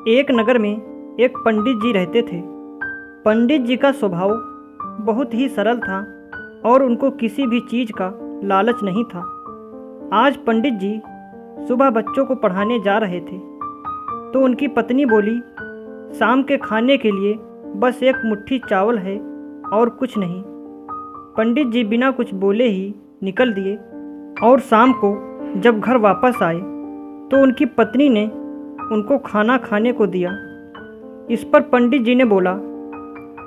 एक नगर में एक पंडित जी रहते थे। पंडित जी का स्वभाव बहुत ही सरल था और उनको किसी भी चीज़ का लालच नहीं था। आज पंडित जी सुबह बच्चों को पढ़ाने जा रहे थे तो उनकी पत्नी बोली, शाम के खाने के लिए बस एक मुट्ठी चावल है और कुछ नहीं। पंडित जी बिना कुछ बोले ही निकल दिए और शाम को जब घर वापस आए तो उनकी पत्नी ने उनको खाना खाने को दिया। इस पर पंडित जी ने बोला,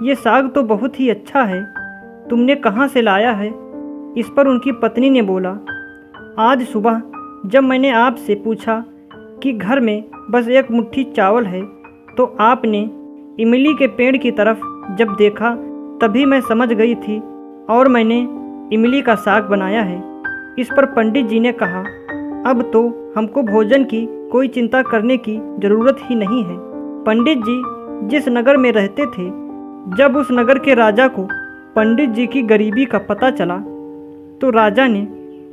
ये साग तो बहुत ही अच्छा है, तुमने कहाँ से लाया है? इस पर उनकी पत्नी ने बोला, आज सुबह जब मैंने आपसे पूछा कि घर में बस एक मुट्ठी चावल है तो आपने इमली के पेड़ की तरफ जब देखा तभी मैं समझ गई थी और मैंने इमली का साग बनाया है। इस पर पंडित जी ने कहा, अब तो हमको भोजन की कोई चिंता करने की ज़रूरत ही नहीं है। पंडित जी जिस नगर में रहते थे, जब उस नगर के राजा को पंडित जी की गरीबी का पता चला तो राजा ने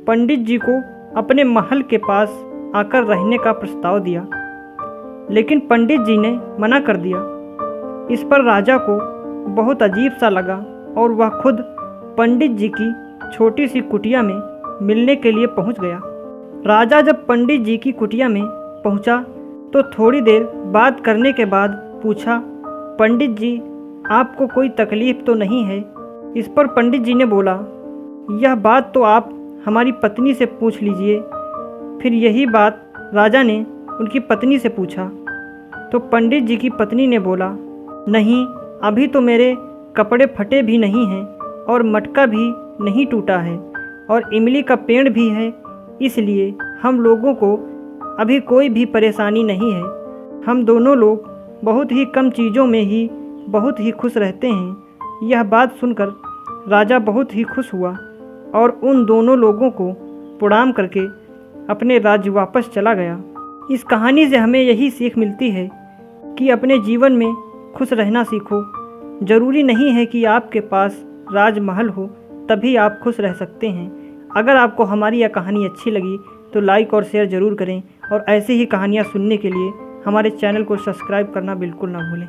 पंडित जी को अपने महल के पास आकर रहने का प्रस्ताव दिया, लेकिन पंडित जी ने मना कर दिया। इस पर राजा को बहुत अजीब सा लगा और वह खुद पंडित जी की छोटी सी कुटिया में मिलने के लिए पहुंच गया। राजा जब पंडित जी की कुटिया में पहुंचा तो थोड़ी देर बात करने के बाद पूछा, पंडित जी आपको कोई तकलीफ़ तो नहीं है? इस पर पंडित जी ने बोला, यह बात तो आप हमारी पत्नी से पूछ लीजिए। फिर यही बात राजा ने उनकी पत्नी से पूछा तो पंडित जी की पत्नी ने बोला, नहीं, अभी तो मेरे कपड़े फटे भी नहीं हैं और मटका भी नहीं टूटा है और इमली का पेड़ भी है, इसलिए हम लोगों को अभी कोई भी परेशानी नहीं है। हम दोनों लोग बहुत ही कम चीज़ों में ही बहुत ही खुश रहते हैं। यह बात सुनकर राजा बहुत ही खुश हुआ और उन दोनों लोगों को प्रणाम करके अपने राज्य वापस चला गया। इस कहानी से हमें यही सीख मिलती है कि अपने जीवन में खुश रहना सीखो। ज़रूरी नहीं है कि आपके पास राजमहल हो तभी आप खुश रह सकते हैं। अगर आपको हमारी यह कहानी अच्छी लगी तो लाइक और शेयर ज़रूर करें और ऐसी ही कहानियाँ सुनने के लिए हमारे चैनल को सब्सक्राइब करना बिल्कुल ना भूलें।